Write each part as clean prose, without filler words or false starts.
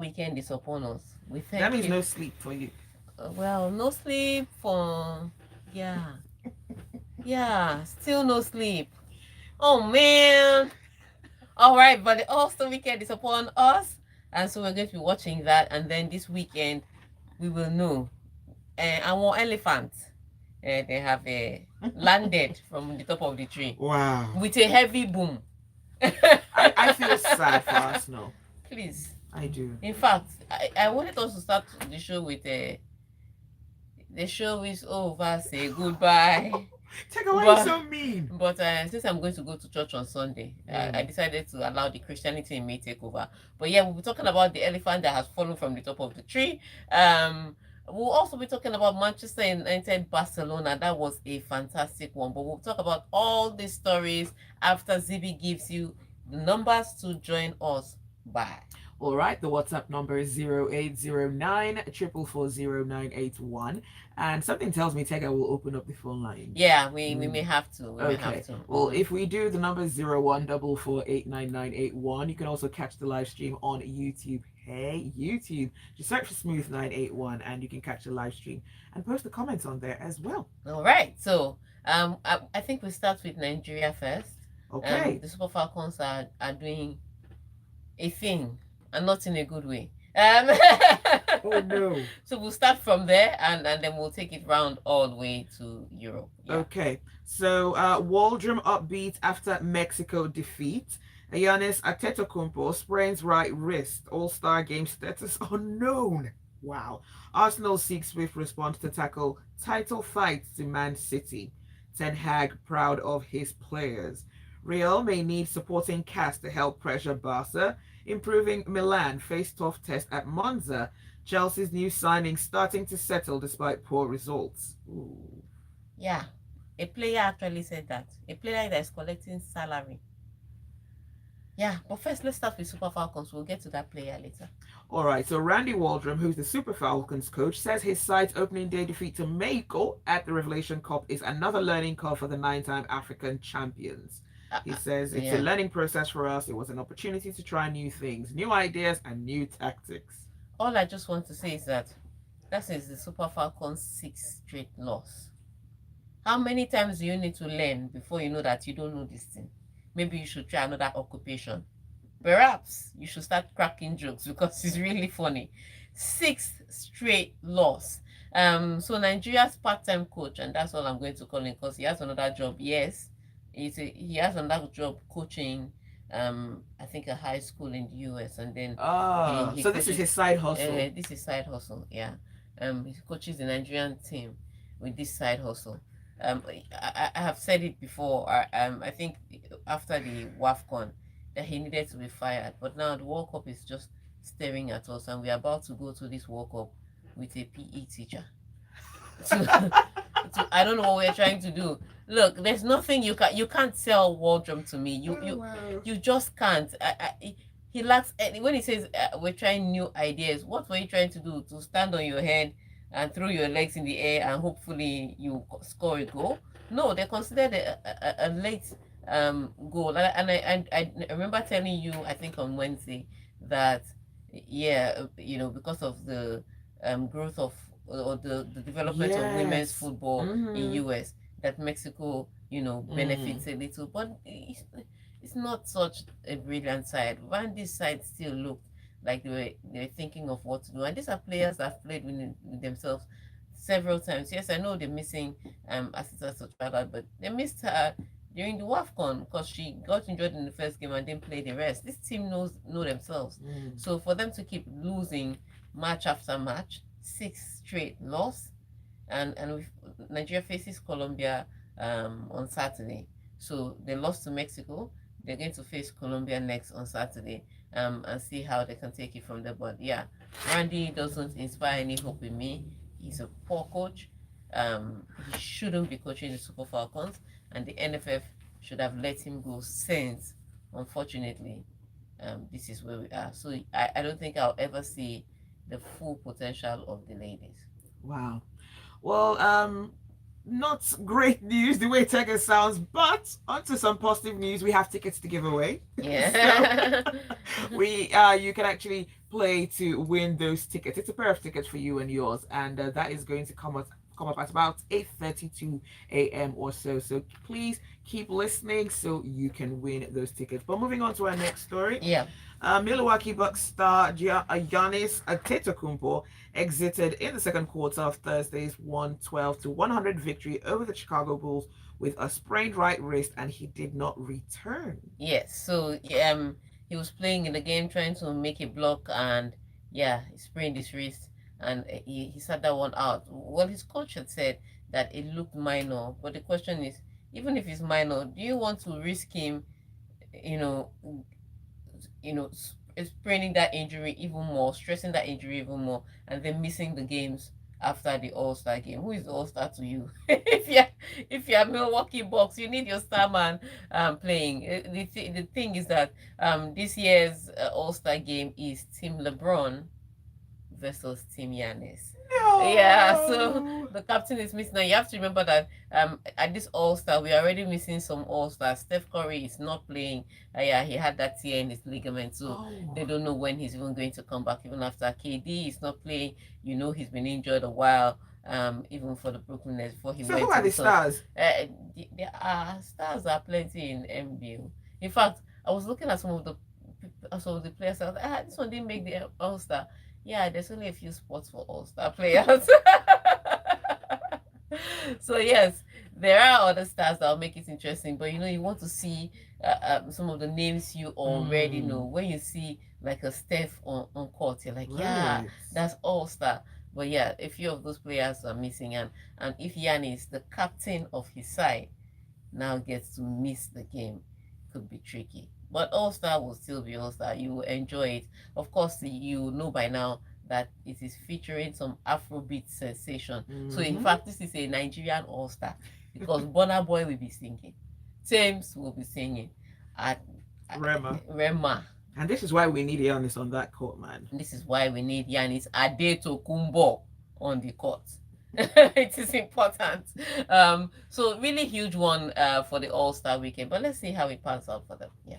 weekend is upon us. We That thank means you. no sleep for you. Well, no sleep for, yeah, yeah, still no sleep. Oh man. All right, but the All-Star weekend is upon us, and so we're going to be watching that, and then this weekend we will know. Our elephants, they have landed from the top of the tree Wow. with a heavy boom. I feel sad for Arsenal. Please. I do. In fact, I wanted us to start the show with the show is over, say goodbye. Take away But so mean. since I'm going to go to church on Sunday, I Mm. decided to allow the Christianity in me take over. But yeah, we'll be talking about the elephant that has fallen from the top of the tree. Um, we'll also be talking about Manchester United Barcelona. That was a fantastic one. But we'll talk about all these stories after Zibi gives you the numbers to join us by. All right, the WhatsApp number is 0809 4440981. And something tells me Tega will open up the phone lines. Yeah, we may Mm. have to. We may have Okay. to. Well, if we do, the number is 0144899981. You can also catch the live stream on YouTube. Hey, YouTube. Just search for Smooth981 and you can catch the live stream and post the comments on there as well. All right. So I think we start with Nigeria first. Okay. The Super Falcons are doing a thing, and not in a good way. Oh no. So we'll start from there, and then we'll take it round all the way to Europe. Yeah. Okay, so Waldrum upbeat after Mexico defeat. Giannis Antetokounmpo sprains right wrist. All-Star game status unknown. Wow. Arsenal seeks swift response to tackle title fight to Man City. Ten Hag proud of his players. Real may need supporting cast to help pressure Barca. Improving Milan face tough test at Monza. Chelsea's new signings starting to settle despite poor results. Ooh. Yeah. A player actually said that. A player that is collecting salary. Yeah, but first let's start with Super Falcons. We'll get to that player later. All right, so Randy Waldrum, who's the Super Falcons coach, says his side's opening day defeat to Mexico at the Revelation Cup is another learning curve for the nine-time African champions. He says it's a Yeah. learning process for us. It was an opportunity to try new things, new ideas, and new tactics. All I just want to say is that is the Super Falcons' sixth straight loss. How many times do you need to learn before you know that you don't know this thing? Maybe you should try another occupation. Perhaps you should start cracking jokes because it's really funny. Sixth straight loss. So Nigeria's part-time coach, and that's all I'm going to call him because he has another job. Yes, he has another job coaching. I think a high school in the US, and then he So this is coaches. his side hustle. This is side hustle. Yeah. He coaches the Nigerian team with this side hustle. I have said it before. I think after the WAFCON that he needed to be fired, but now the World Cup is just staring at us, and we're about to go to this World Cup with a PE teacher. I don't know what we're trying to do. Look, there's nothing you can't sell Waldrum to me. You just can't. He lacks when he says we're trying new ideas. What were you trying to do? To stand on your head and throw your legs in the air and hopefully you score a goal? No, they considered a late goal. I remember telling you, I think on Wednesday, that yeah, because of the growth of or the development of women's Yes. football in Mm-hmm. US, that Mexico benefits a little, but it's not such a brilliant side. Randy's side still looked like they were thinking of what to do, and these are players that have played with themselves several times. Yes, I know they're missing Asisa Sotrala, but they missed her during the WAFCON because she got injured in the first game and didn't play the rest. This team know themselves. Mm. So for them to keep losing match after match, six straight loss, and Nigeria faces Colombia on Saturday. So they lost to Mexico. They're going to face Colombia next on Saturday, and see how they can take it from there. But yeah, Randy doesn't inspire any hope in me. He's a poor coach. He shouldn't be coaching the Super Falcons, and the NFF should have let him go since. Unfortunately, this is where we are. So I don't think I'll ever see the full potential of the ladies. Wow. Well, not great news the way Tegan sounds, but onto some positive news. We have tickets to give away. So Yeah. we you can actually play to win those tickets. It's a pair of tickets for you and yours, and that is going to come up at about 8:32 a.m. or so. So please keep listening so you can win those tickets. But moving on to our next story. Yeah. Milwaukee Bucks star Giannis Antetokounmpo exited in the second quarter of Thursday's 112 to 100 victory over the Chicago Bulls with a sprained right wrist, and he did not return. Yes. So he was playing in the game trying to make a block, and yeah, he sprained his wrist, and he sat that one out. Well, his coach had said that it looked minor, but the question is, even if it's minor, do you want to risk him, you know, spraining that injury even more, stressing that injury even more, and then missing the games after the All Star game? Who is the All Star to you? If you're Milwaukee Bucks, you need your star man playing. The thing is that this year's All Star game is Team LeBron versus Team Giannis. Yeah, so No. the captain is missing. Now you have to remember that at this All Star we're already missing some All Stars. Steph Curry is not playing. Yeah, he had that tear in his ligament, so Oh. they don't know when he's even going to come back. Even after KD is not playing, he's been injured a while. Even for the Brooklyn Nets before he So who went are to the the Suns. stars? There are stars are plenty in NBA. In fact, I was looking at some of the players. I was like, this one didn't make the All Star. Yeah, there's only a few spots for all-star players. So yes, there are other stars that will make it interesting, but you want to see some of the names you already know. Mm, When you see like a Steph on court, you're like, yeah, right. that's all-star. But yeah, a few of those players are missing, and if Giannis, the captain of his side, now gets to miss the game, could be tricky. But All Star will still be All Star. You will enjoy it. Of course, you know by now that it is featuring some Afrobeat sensation. So in Mm-hmm. fact, this is a Nigerian All Star because Burna Boy will be singing, Thames will be singing, at Rema. Rema. And this is why we need Giannis on that court, man. This is why we need Yanis Adetokunbo on the court. It is important. So really huge one for the All Star weekend. But let's see how it pans out for them. Yeah.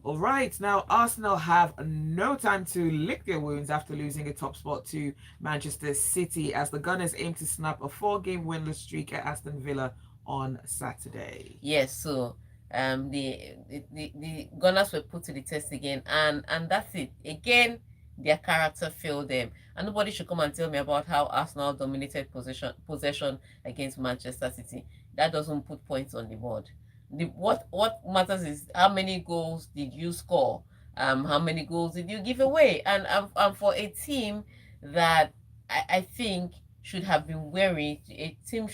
All right, now Arsenal have no time to lick their wounds after losing a top spot to Manchester City as the Gunners aim to snap a four-game winless streak at Aston Villa on Saturday. Yes. So the Gunners were put to the test again, and that's it. Again, their character failed them, and nobody should come and tell me about how Arsenal dominated possession against Manchester City. That doesn't put points on the board. What matters is how many goals did you score, how many goals did you give away, and for a team that I think should have been wary, a team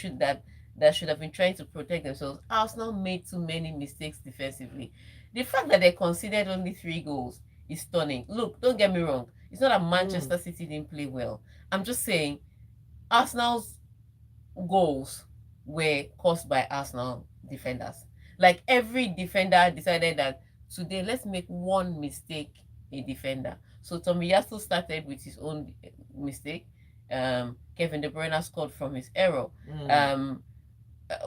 that should have been trying to protect themselves. Arsenal made too many mistakes defensively. The fact that they conceded only 3 goals is stunning. Look, don't get me wrong. It's not that Mm. Manchester City didn't play well. I'm just saying Arsenal's goals were caused by Arsenal defenders. Like every defender decided that today let's make one mistake a defender. So Tomiyasu started with his own mistake. Kevin De Bruyne scored from his error. Mm. Um,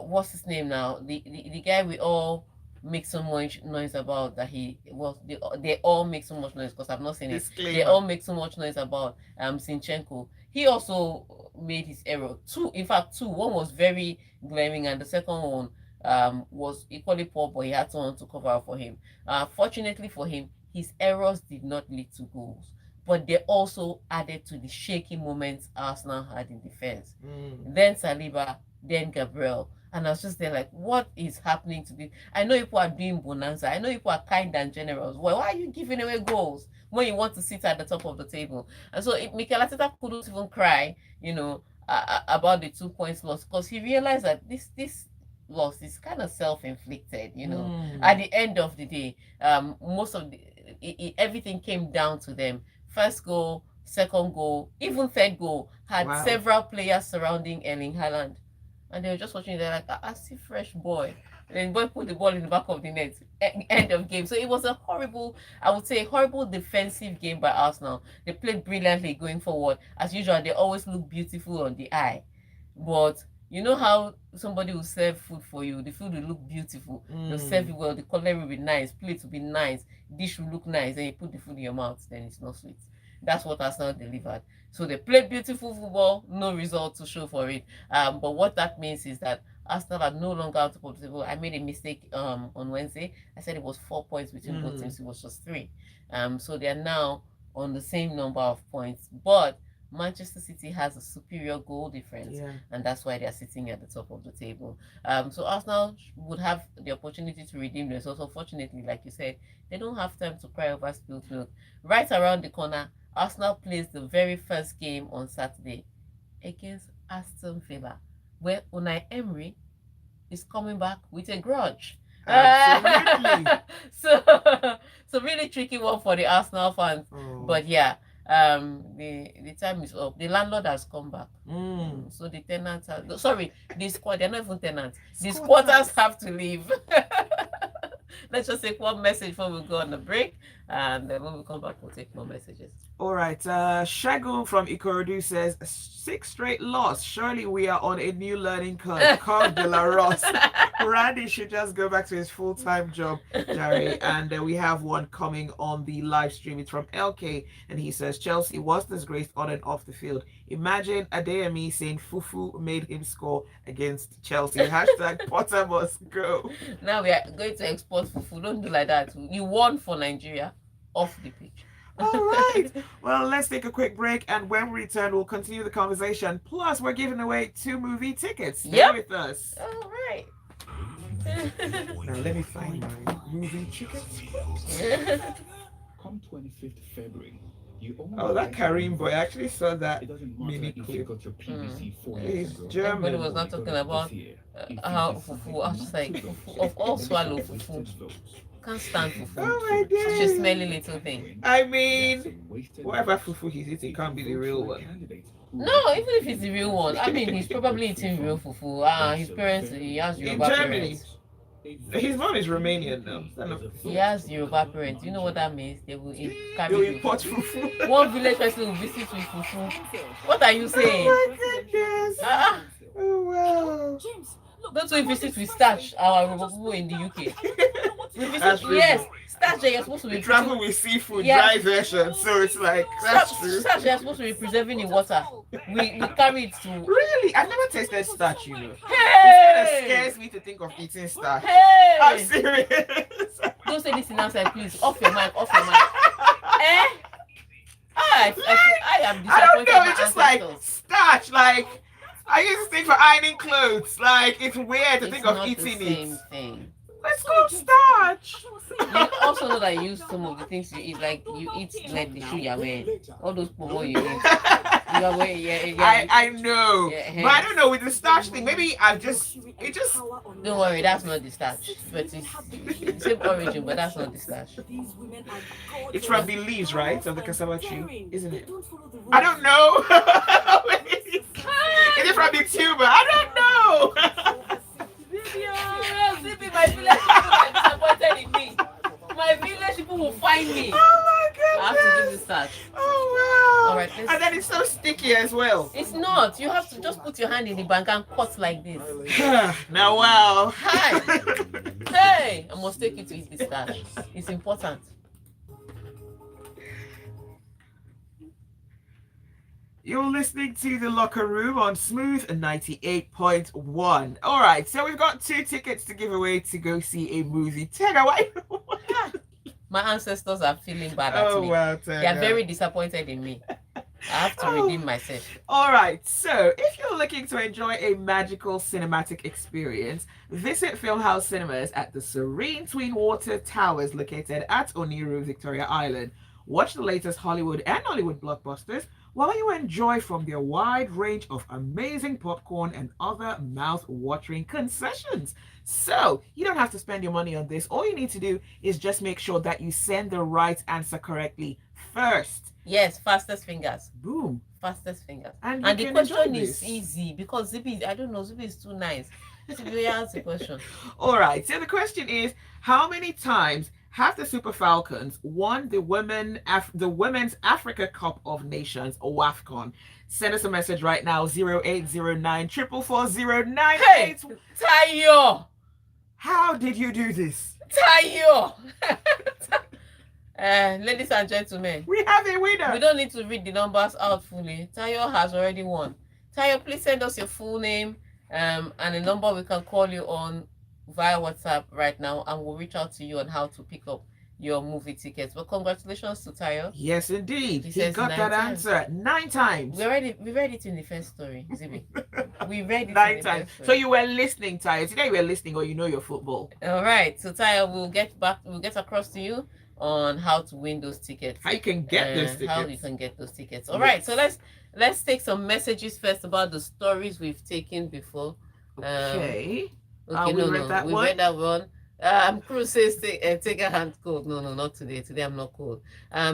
what's his name now? The guy we all make so much noise about that they all make so much noise because I've not seen it. They Disclaimer. all make so much noise about Sinchenko. He also made his error. Two, in fact, two. One was very glaring, and the second one was equally poor, but he had someone to cover up for him. Fortunately for him, his errors did not lead to goals, but they also added to the shaky moments Arsenal had in defense. Mm. Then Saliba, then Gabriel. And I was just there like, what is happening to this? I know people are doing bonanza. I know people are kind and generous. Well, why are you giving away goals when you want to sit at the top of the table? And so Mikel Arteta couldn't even cry, about the 2 points loss because he realized that this loss is kind of self-inflicted. At Mm. the end of the day, most of everything came down to them. First goal, second goal, even third goal had Wow. several players surrounding Erling Haaland, and they were just watching. They're like, "I see fresh boy." And then boy put the ball in the back of the net. End of game. So it was a horrible, I would say, horrible defensive game by Arsenal. They played brilliantly going forward. As usual, they always look beautiful on the eye, but You know how somebody will serve food for you, the food will look beautiful, they'll serve you well, the color will be nice, plate will be nice, dish will look nice, and you put the food in your mouth, then it's not sweet. That's what Arsenal delivered. So they played beautiful football, no result to show for it. But what that means is that Arsenal are no longer on top of the table. I made a mistake on Wednesday. I said it was 4 points between both teams. It was just three. So they are now on the same number of points. But Manchester City has a superior goal difference, and that's why they are sitting at the top of the table. So Arsenal would have the opportunity to redeem themselves. Unfortunately, like you said, they don't have time to cry over spilled milk. Right around the corner, Arsenal plays the very first game on Saturday against Aston Villa, where Unai Emery is coming back with a grudge. Absolutely. So really tricky one for the Arsenal fans. But yeah, the time is up. The landlord has come back. So the tenants are, sorry, they're not even tenants. The squatters have to leave. Let's just take one message before we go on the break, and then when we come back, we'll take more messages. All right. Shagun from Ikorodu says 6 straight loss. Surely we are on a new learning curve. Called De La Ross. Randy should just go back to his full-time job, Jerry. And we have one coming on the live stream. It's from LK, and he says Chelsea was disgraced on and off the field. Imagine Adeyemi saying Fufu made him score against Chelsea. Hashtag Potter must go. Now we are going to export Fufu. Don't do like that. You won for Nigeria off the pitch. All right. Well, let's take a quick break, and when we return, we'll continue the conversation. Plus, we're giving away 2 movie tickets. Stay with us. All right. Now, let me find my movie tickets. Come 25th February. That Kareem boy, I actually saw that mini clip. He's German. Everybody was not talking about how Fufu. I was just like, Fufu, of all swallow Fufu. Can't stand Fufu. Oh my god. Such a smelly little thing. I mean, whatever Fufu he's eating can't be the real one. No, even if it's the real one. I mean, he's probably eating real Fufu. His parents, he has Yoruba in Germany. parents. His mom is Romanian now. He has Yoruba parents. You know what that means? They will carry They will import Fufu. One village person will visit with Fufu. What are you saying? Oh my goodness. Oh wow. Don't we visit with starch, our Yoruba in the UK? We visit, yes, starch that you're supposed to be travel with seafood, dry version. So it's like that's true. Starch you're supposed to be preserving in water. We carry it to. Really? I've never tasted starch, you know. Hey! It scares me to think of eating starch. Hey! I'm serious. Don't say this in outside, please. Off your mic, off your mic. Eh? I am disappointed. I don't know, it's just ancestors. like starch, like I used to think for ironing clothes. Like it's weird to think of eating the same it. Thing. Let's go starch. You also know that you use some of the things you eat, like you eat like the shoe you're wearing, all those pomo you eat. You are wearing, I know, but I don't know with the starch thing. Maybe it just. Don't worry, that's not the starch, but it's the same origin, but that's not the starch. It's from the leaves, right, of the cassava tree, isn't it? I don't know. Is it from the tuber? I don't know. My village people are disappointed in me. My village people will find me. Oh my god! I have to do the starch. Oh wow! All right, and then it's so sticky as well. It's not. You have to just put your hand in the bank and cut like this. Now wow! Hi. Hey, I must take you to eat the starch. It's important. You're listening to The Locker Room on Smooth 98.1. All right, so we've got 2 tickets to give away to go see a movie. Tega, why? My ancestors are feeling bad at me. Wow, Tega. They are very disappointed in me. I have to redeem myself. All right, so if you're looking to enjoy a magical cinematic experience, visit Filmhouse Cinemas at the serene Twin Water Towers located at Oniru, Victoria Island. Watch the latest Hollywood and Nollywood blockbusters while you enjoy from their wide range of amazing popcorn and other mouth-watering concessions. So you don't have to spend your money on this. All you need to do is just make sure that you send the right answer correctly first. Yes, fastest fingers. Boom. Fastest fingers. And the question is easy because Zippy, I don't know, Zippy is too nice. Zippy, answer the question. All right, so the question is, how many times Have the Super Falcons won the Women's Africa Cup of Nations, or WAFCON? Send us a message right now, 0809 Hey, 444 Tayo! How did you do this? Tayo! Ladies and gentlemen, We have a winner. we don't need to read the numbers out fully. Tayo has already won. Tayo, please send us your full name and a number we can call you on via WhatsApp right now, and we'll reach out to you on how to pick up your movie tickets. But congratulations to Tayo. Yes, indeed. He says got 9 that times. answer 9 times. We read it in the first story, Zibi. We read it 9 in the times. first story. So you were listening, Tayo. Today you were listening, or you know your football. All right. So Tayo, we'll get across to you on how to win those tickets. How you can get those tickets. How you can get those tickets. All right. So let's take some messages first about the stories we've taken before. Okay. We read that one? read that one. Cruz says take a hand cold. No, not today. Today I'm not cold.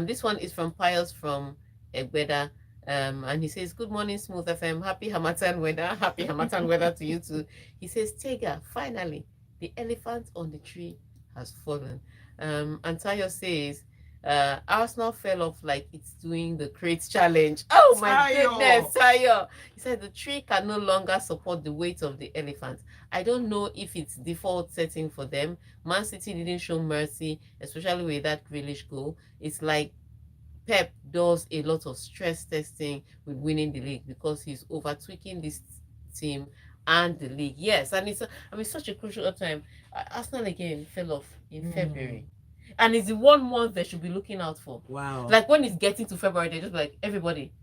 This one is from Pius from Egbeda. And he says, good morning, Smooth FM. Happy Hamatan weather. Happy Hamatan weather to you too. He says, Tega, finally, the elephant on the tree has fallen. And Tayo says, Arsenal fell off like it's doing the crates challenge. Oh my goodness, Tayo. He said the tree can no longer support the weight of the elephant. I don't know if it's default setting for them. Man City didn't show mercy, especially with that Grealish goal. It's like Pep does a lot of stress testing with winning the league because he's over tweaking this team and the league. Yes, and it's such a crucial time. Arsenal again fell off in February. And it's the 1 month they should be looking out for. Wow. Like when it's getting to February, they're just like, everybody,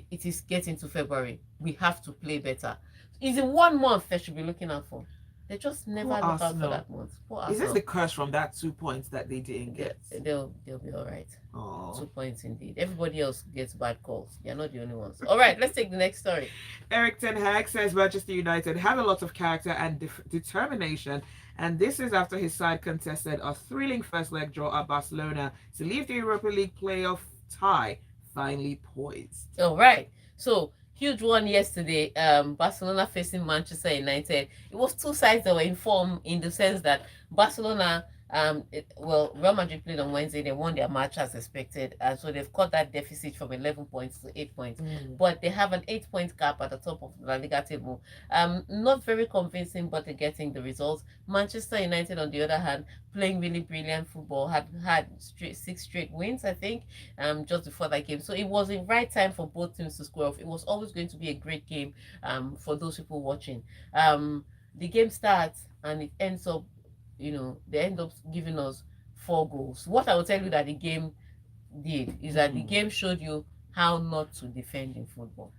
it is getting to February. We have to play better. It's the 1 month they should be looking out for. They just never look out for that month. Is this the curse from that 2 points that they didn't get? They'll be all right. Oh. 2 points indeed. Everybody else gets bad calls. You're not the only ones. All right, let's take the next story. Eric Ten Hag says Manchester United have a lot of character and determination, and this is after his side contested a thrilling first leg draw at Barcelona to leave the Europa League playoff tie finally poised. All right. So huge one yesterday. Barcelona facing Manchester United. It was two sides that were in form in the sense that Barcelona, Real Madrid played on Wednesday. They won their match as expected, and so they've cut that deficit from 11 points to 8 points. But they have an 8-point gap at the top of the La Liga table. Not very convincing, but they're getting the results. Manchester United, on the other hand, playing really brilliant football, had 6 straight wins, I think, just before that game. So it was the right time for both teams to score off. It was always going to be a great game for those people watching. The game starts and it ends up, they end up giving us 4 goals. What I will tell you that the game did is that the game showed you how not to defend in football.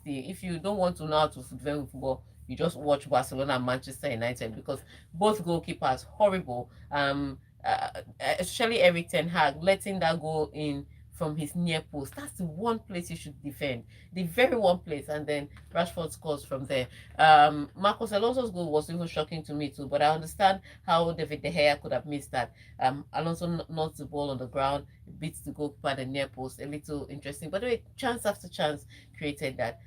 If you don't want to know how to defend in football, you just watch Barcelona and Manchester United, because both goalkeepers horrible. Especially Eric Ten Hag letting that goal in from his near post. That's the one place you should defend, the very one place, and then Rashford scores from there. Marcos Alonso's goal was even shocking to me too, but I understand how David De Gea could have missed that. Alonso knocks the ball on the ground, beats the goalkeeper at the near post. A little interesting, but anyway, chance after chance created that.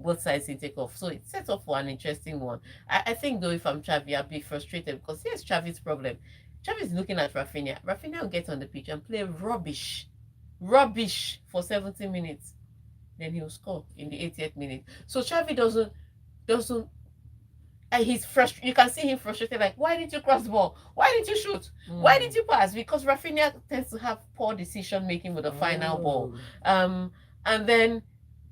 Both sides didn't take off, so it set off for an interesting one. I think though, if I'm Xavi, I'll be frustrated, because here's Xavi's problem. Xavi's looking at Rafinha. Rafinha will get on the pitch and play rubbish for 70 minutes, then he'll score in the 80th minute. So Xavi doesn't and he's frustrated. You can see him frustrated, like, why didn't you cross the ball? Why didn't you shoot? Why did you pass? Because Rafinha tends to have poor decision making with the final ball. And then,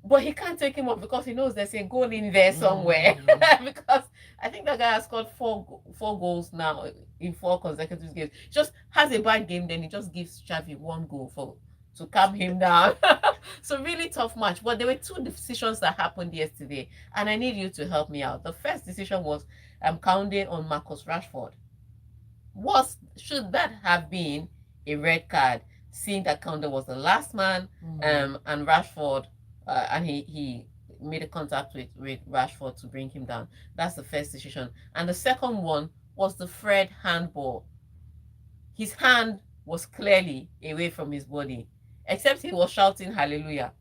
but he can't take him up because he knows there's a goal in there somewhere. Because I think that guy has scored four goals now in 4 consecutive games. Just has a bad game, then he just gives Xavi 1 goal to calm him down. So really tough match. But there were 2 decisions that happened yesterday, and I need you to help me out. The first decision was counting on Marcus Rashford. Should that have been a red card, seeing that Koundé was the last man, and Rashford, and he made a contact with Rashford to bring him down? That's the first decision. And the second one was the Fred handball. His hand was clearly away from his body, except he was shouting hallelujah.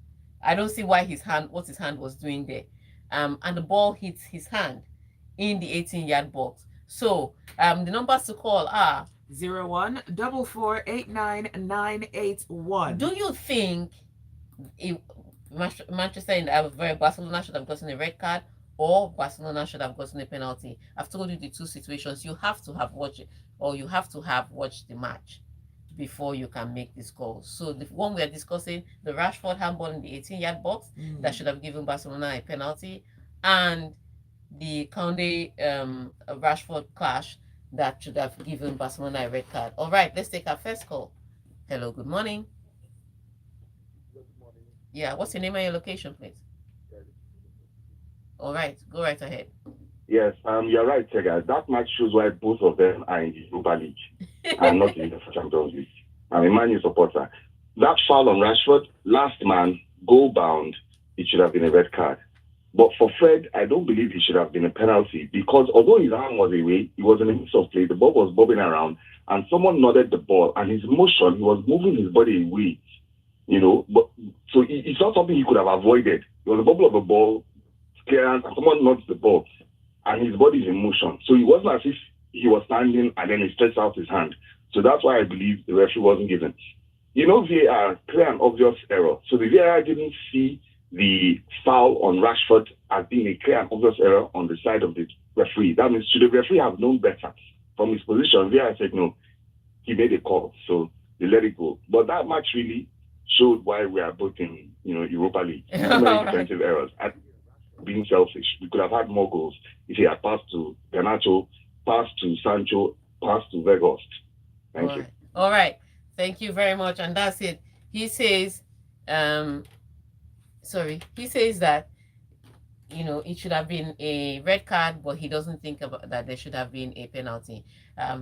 I don't see what his hand was doing there. And the ball hits his hand in the 18-yard box. So the numbers to call are 0144899981. Do you think if Manchester and Barcelona should have gotten a red card or Barcelona should have gotten a penalty? I've told you the two situations. You have to have watched it, or you have to have watched the match before you can make this call. So the one we are discussing, the Rashford handball in the 18-yard box that should have given Barcelona a penalty, and the Conde Rashford clash that should have given Barcelona a red card. All right, let's take our first call. Hello, good morning. Good morning. Yeah, what's your name and your location, please? All right, go right ahead. Yes, you're right, Tega. That match shows why both of them are in the Europa League and not in the Champions League. I'm a Man U supporter. That foul on Rashford, last man, goal bound, it should have been a red card. But for Fred, I don't believe it should have been a penalty because although his arm was away, he was in a mix of play, the ball was bobbing around, and someone nodded the ball, and his motion, he was moving his body away, But so it's not something he could have avoided. It was a bubble of a ball, clearance, and someone nods the ball, and his body is in motion. So it wasn't as if he was standing and then he stretched out his hand. So that's why I believe the referee wasn't given. VAR, clear and obvious error. So the VAR didn't see the foul on Rashford as being a clear and obvious error on the side of the referee. That means should the referee have known better from his position? VAR said no. He made a call, so they let it go. But that match really showed why we are both in Europa League. Too many defensive errors. And being selfish, we could have had more goals if he had passed to Garnacho, passed to Sancho, passed to Vegas. Thank you. All right. Thank you very much. And that's it. He says, he says that it should have been a red card, but he doesn't think about that there should have been a penalty.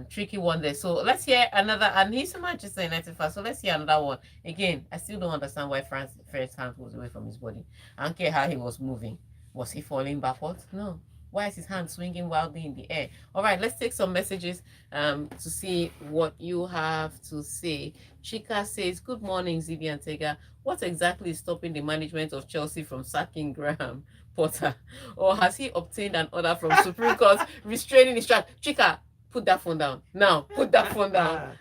Tricky one there. So let's hear another, and he's a Manchester United fan, so let's hear another one. Again, I still don't understand why Fred's hand was away from his body. I don't care how he was moving. Was he falling backwards? No. Why is his hand swinging wildly in the air? All right, let's take some messages to see what you have to say. Chika says, good morning, Zibi and Tega. What exactly is stopping the management of Chelsea from sacking Graham Potter? Or has he obtained an order from Supreme Court restraining his track? Chika, put that phone down. Now, put that phone down.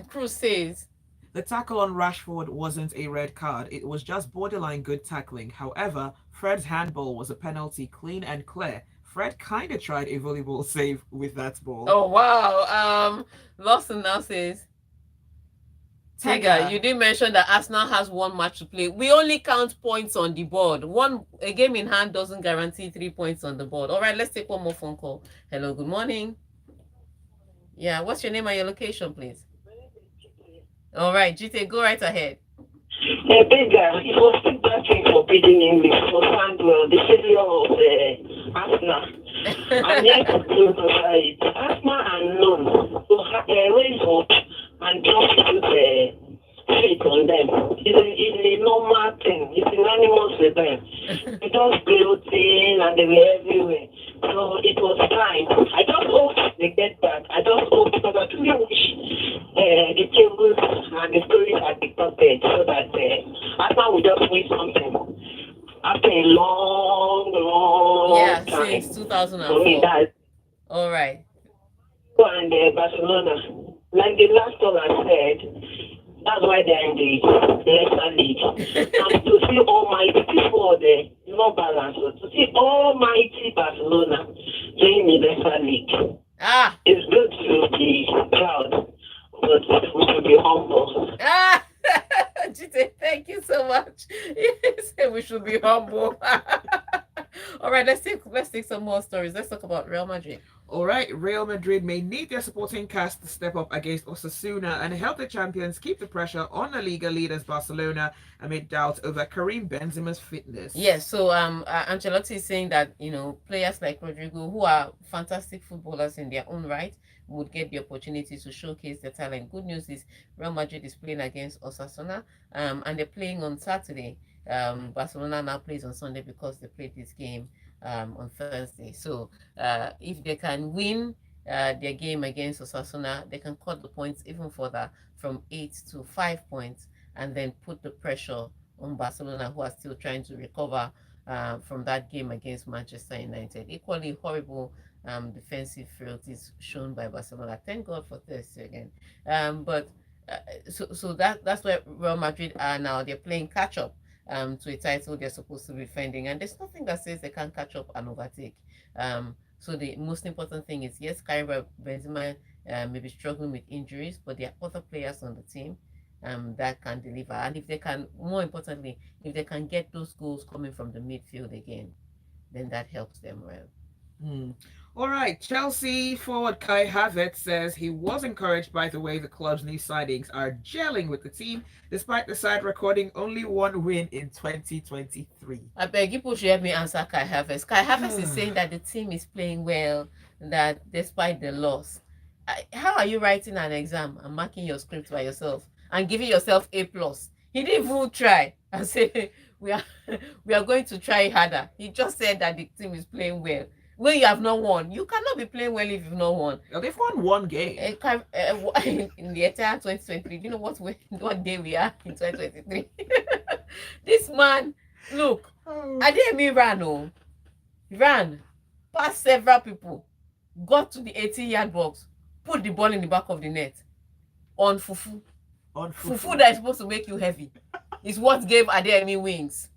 Cruz says, the tackle on Rashford wasn't a red card. It was just borderline good tackling. However, Fred's handball was a penalty, clean and clear. Fred kind of tried a volleyball save with that ball. Oh, wow. Lawson now says, Tega, you did mention that Arsenal has one match to play. We only count points on the board. A game in hand doesn't guarantee 3 points on the board. All right, let's take one more phone call. Hello, good morning. Yeah, what's your name and your location, please? All right, GT, go right ahead. Tega, it was still that thing for bidding English for Sandwell, the failure of Arsenal. And yet, Arsenal are known to raise hope and just put faith on them. It's a normal thing. It's synonymous with them. They just gloating and they were everywhere. So it was time. I just hope they get back. I just hope because I truly wish the tables and the stories are dictated so that Arsenal will just win something. After a long time. Since 2004. All right. And Barcelona, like the last one I said, that's why they're in the lesser league. And to see almighty before the no balance, to see almighty Barcelona playing in the lesser league. It's good to be proud, but we should be humble. Jite, thank you so much. You said we should be humble. All right, let's take some more stories. Let's talk about Real Madrid. All right, Real Madrid may need their supporting cast to step up against Osasuna and help the champions keep the pressure on the Liga leaders Barcelona amid doubts over Karim Benzema's fitness. Yes, so Ancelotti is saying that players like Rodrigo, who are fantastic footballers in their own right, would get the opportunity to showcase their talent. Good news is Real Madrid is playing against Osasuna, and they're playing on Saturday. Barcelona now plays on Sunday because they played this game on Thursday. So if they can win their game against Osasuna, they can cut the points even further from 8 to 5 points and then put the pressure on Barcelona, who are still trying to recover from that game against Manchester United. Equally horrible defensive frailties shown by Barcelona. Thank God for this again. But so that's where Real Madrid are now. They're playing catch up to a title they're supposed to be defending, and there's nothing that says they can't catch up and overtake. So the most important thing is, yes, Karim Benzema may be struggling with injuries, but there are other players on the team that can deliver. And if they can, more importantly, if they can get those goals coming from the midfield again, then that helps them well. All right, Chelsea forward Kai Havertz says he was encouraged by the way the club's new signings are gelling with the team, despite the side recording only one win in 2023. I beg you, people should help me answer Kai Havertz. Kai Havertz is saying that the team is playing well, that despite the loss. How are you writing an exam and marking your script by yourself and giving yourself A+? He didn't even try and say we are going to try harder. He just said that the team is playing well. When you have not won, you cannot be playing well if you've not won. Well, they've won one game. In the entire 2023, do you know what day we are in 2023? This man, look, Adeyemi ran past several people, got to the 18-yard box, put the ball in the back of the net on Fufu. Fufu that is supposed to make you heavy is what gave Adeyemi wings.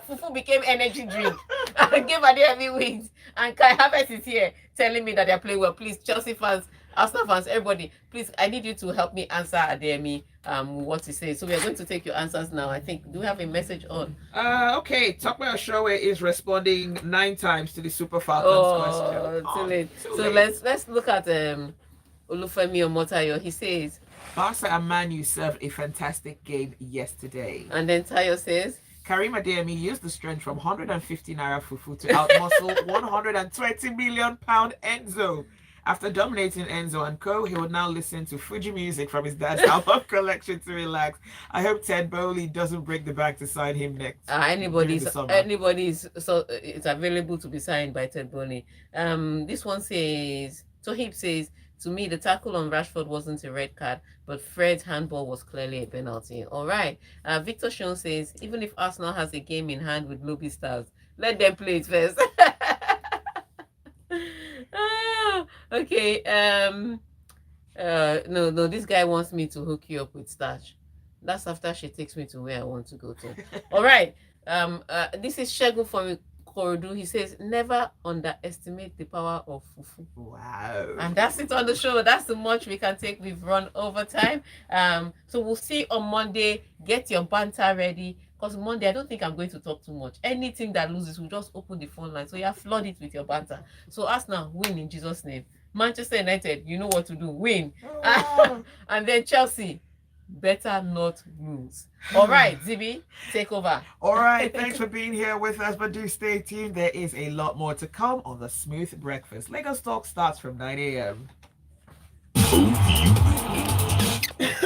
Fufu became energy drink and gave Adeyemi wings. And Kai Havertz is here telling me that they're playing well. Please, Chelsea fans, Arsenal fans, everybody, please, I need you to help me answer Adeyemi what he says. So we are going to take your answers now. I think, do we have a message on? Okay, Tokwe Oshowe is responding 9 times to the Super Falcons question. Too late. So let's look at Olufemi Omotayo. He says, Barca and Man U served a fantastic game yesterday. And then Tayo says, Karim Adeyemi used the strength from 150 Naira Fufu to outmuscle 120 million pound Enzo. After dominating Enzo and co, he would now listen to Fuji music from his dad's album collection to relax. I hope Ted Bowley doesn't break the bank to sign him next. Anybody's so it's available to be signed by Ted Bowley. This one says, Tohib says, to me, the tackle on Rashford wasn't a red card, but Fred's handball was clearly a penalty. All right. Victor Sean says, even if Arsenal has a game in hand with Lobby Stars, let them play it first. Okay. No, this guy wants me to hook you up with starch. That's after she takes me to where I want to go to. All right. This is Shegun from Korodu. He says, never underestimate the power of Fufu. Wow. And that's it on the show. That's the much we can take. We've run over time. So we'll see on Monday. Get your banter ready. Because Monday, I don't think I'm going to talk too much. Anything that loses, we'll just open the phone line. So you have flood it with your banter. So Arsenal, win in Jesus' name. Manchester United, you know what to do. Win. And then Chelsea, better not lose. All right, Zibi, take over. All right, thanks for being here with us, but do stay tuned. There is a lot more to come on the Smooth Breakfast. Lagos Talk starts from 9 a.m.